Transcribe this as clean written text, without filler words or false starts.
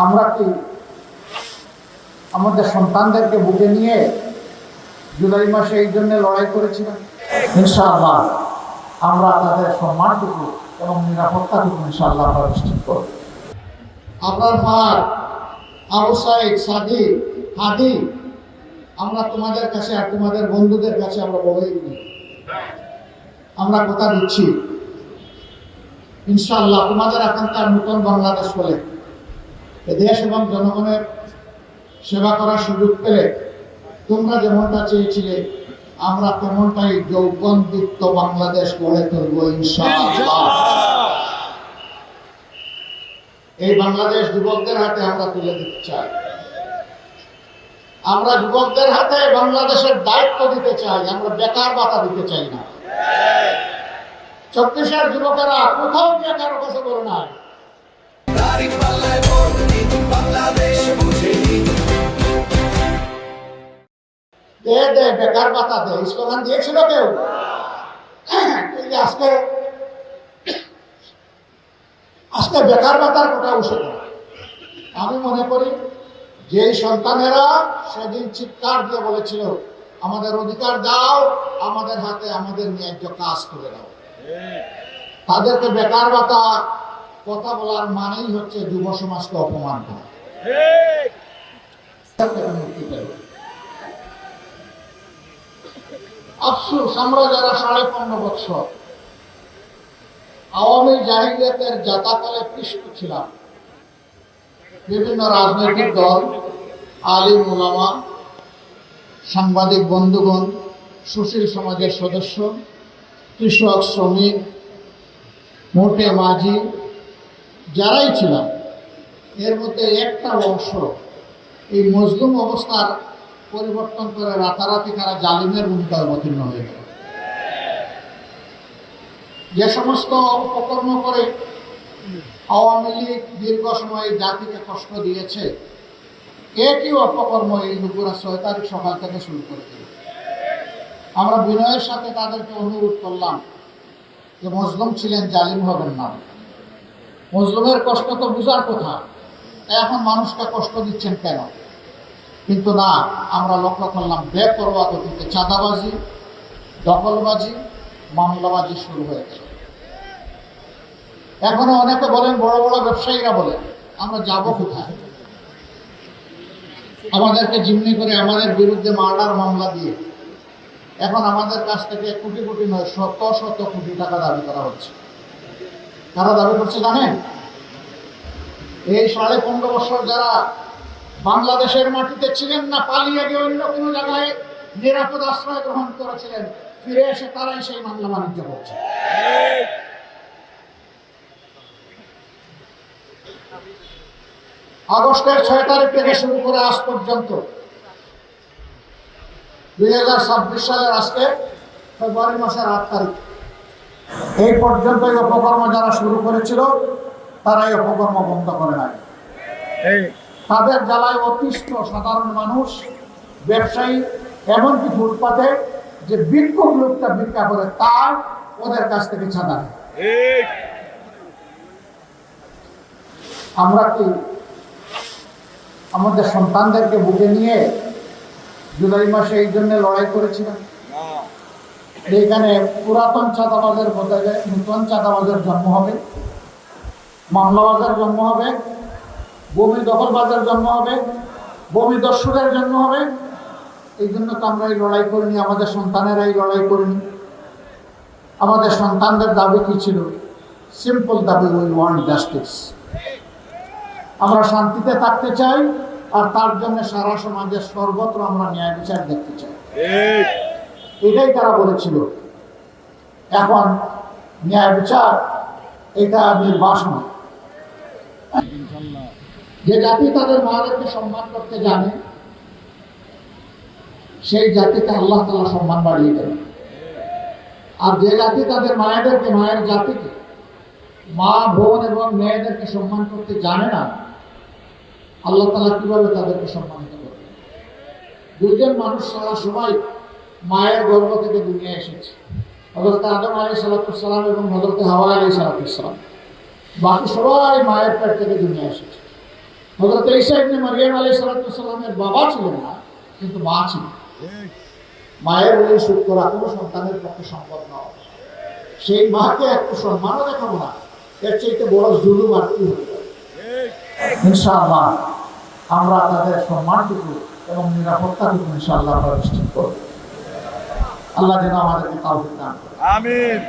আমরা কি আমাদের সন্তানদেরকে বুকে নিয়ে জুলাই মাসে এই জন্য লড়াই করেছিলাম? ইনশাআল্লাহ আমরা তাদের সম্মানটুকু এবং নিরাপত্তাটুকু ইনশাআল্লাহ নিশ্চিত করব। আপনার ফাহাদ, আবু সাইদ, সাদি, হাদি, আমরা তোমাদের কাছে আর তোমাদের বন্ধুদের কাছে আমরা বলেই দিই, আমরা কথা দিচ্ছি ইনশাআল্লাহ তোমাদের এখানকার নতুন বাংলাদেশ বলে দেশ এবং জনগণের সেবা করার সুযোগ পেলে তোমরা যেমনটা চেয়েছিলে আমরা তেমনটাই যৌবনদীপ্ত বাংলাদেশ গড়ে তুলব ইনশাআল্লাহ। এই বাংলাদেশ যুবকদের হাতে আমরা তুলে দিতে চাই। আমরা যুবকদের হাতে বাংলাদেশের দায়িত্ব দিতে চাই, আমরা বেকার ভাতা দিতে চাই না। 24-এর যুবকেরা কোথাও গিয়ে কারো কাছে বলে নাই দে বেকার ভাতা দে, স্লোগান দিয়েছিল কেউ? আজকে বেকার ভাতার কথা উঠে না। আমি মনে করি যে সন্তানেরা সেদিন চিৎকার দিয়ে বলেছিল আমাদের অধিকার দাও, আমাদের হাতে আমাদের ন্যায্য কাজ করে দাও, তাদেরকে বেকার ভাতা কথা বলার মানেই হচ্ছে যুব সমাজকে অপমান করা। আফসোস, আমরা যারা 15.5 বছর আওয়ামী জাহিলিয়াতের জাতাকলে পৃষ্ঠ ছিলাম, বিভিন্ন রাজনৈতিক দল, আলিম ওলামা, সাংবাদিক বন্ধুগণ, সুশীল সমাজের সদস্য, কৃষক, শ্রমিক, মোটে মাঝি যারাই ছিলাম, এর মধ্যে একটা অংশ এই মজলুম অবস্থার পরিবর্তন করে রাতারাতি তারা জালিমের ভূমিকায় অবতীর্ণ হয়ে গেল। যে সমস্ত অপকর্ম করে আওয়ামী লীগ দীর্ঘ সময় জাতিকে কষ্ট দিয়েছে, একই অপকর্ম এই লোকেরা 6 তারিখ সকাল থেকে শুরু করে দিল। আমরা বিনয়ের সাথে তাদেরকে অনুরোধ করলাম যে মজলুম ছিলেন, জালিম হবেন না। মজলুমের কষ্ট তো বুঝার কথা, এখন মানুষকে কষ্ট দিচ্ছেন কেন? কিন্তু না, আমরা লক্ষ্য করলাম বেপরোয়া গতিতে চাঁদাবাজি, দখলবাজি, মামলাবাজি শুরু হয়ে গেল। এখনো অনেকে বলেন, বড় বড় ব্যবসায়ীরা বলেন, আমরা যাব কোথায়? আমাদেরকে জিম্মি করে আমাদের বিরুদ্ধে মার্ডার মামলা দিয়ে এখন আমাদের কাছ থেকে কোটি কোটি নয়, শত শত কোটি টাকা দাবি করা হচ্ছে। কারা দাবি করছে জানেন? এই 15.5 বছর যারা বাংলাদেশের মাটিতে ছিলেন না, পালিয়ে গিয়ে অন্য কোনো জায়গায় নিরাপদ আশ্রয় গ্রহণ করেছিলেন, ফিরে এসে তারাই সেই মামলা বাণিজ্য করছে। আগস্টের 6 তারিখ থেকে শুরু করে আজ পর্যন্ত 2026 সালের আজকে ফেব্রুয়ারি মাসের 8 তারিখ এই পর্যন্ত এই অপকর্ম যারা শুরু করেছিল তারা এই অপকর্ম বন্ধ করে নাই। তাদের জ্বালায় অতিষ্ঠ সাধারণ মানুষ, ব্যবসায়ী, এমনকি ফুটপাতে যে বিক্ষোভ লোকটা ভিক্ষা করে তার ওদের কাছ থেকে চাঁদা। আমরা কি আমাদের সন্তানদেরকে বুকে নিয়ে জুলাই মাসে এই জন্য লড়াই করেছিলাম? এখানে পুরাতন চাঁদাবাজের বদলে নতুন চাঁদাবাজের জন্ম হবে, মামলাবাজের জন্ম হবে, ভূমি দখলবাজের জন্ম হবে, ভূমি দস্যুদের জন্ম হবে। এই জন্য তো আমরা এই লড়াই করিনি, আমাদের সন্তানেরা এই লড়াই করিনি। আমাদের সন্তানদের দাবি কি ছিল? সিম্পল দাবি, উই ওয়ান্ট জাস্টিস। আমরা শান্তিতে থাকতে চাই, আর তার জন্য সারা সমাজের সর্বত্র আমরা ন্যায় বিচার দেখতে চাই। এটাই তারা বলেছিল। এখন ন্যায় বিচার এটা নির্বাসন। যে জাতি তাদের মায়েদেরকে সম্মান করতে জানে, সেই জাতিকে আল্লাহ তাআলা সম্মান বাড়িয়ে দেবে। আর যে জাতি তাদের মায়েদেরকে, মায়ের জাতিকে, মা, বোন এবং মেয়েদেরকে সম্মান করতে জানে না, আল্লাহ তাআলা কিভাবে তাদেরকে সম্মানিত করবে? দুইজন মানুষ সারা সবাই মায়ের গর্ভ থেকে দুনিয়া এসেছে, হযরত আদম আলাইহিস সালাম এবং হযরত হাওয়া আলাইহিস সালাম। বাকি সবাই মায়ের পেট থেকে দুনিয়া এসেছে। হযরত ঈসা ইবনে মারইয়াম আলাইহিস সালামের বাবা ছিলেন না, কিন্তু মা ছিলেন। মায়ের ওই সুখ করা কোনো সন্তানের পক্ষে সম্ভব নয়। সেই মাকে একটু সম্মানও দেখাবো না, এর চাইতে বড় জুলুম আর কি হতে পারে? ইনশাআল্লাহ আমরা তাদের সম্মানটুকু এবং নিরাপত্তাটুকু ইনশাআল্লাহ নিশ্চিত করব। আল্লাহ যেন আমাদেরকে তাওফিক দান করেন। আমিন।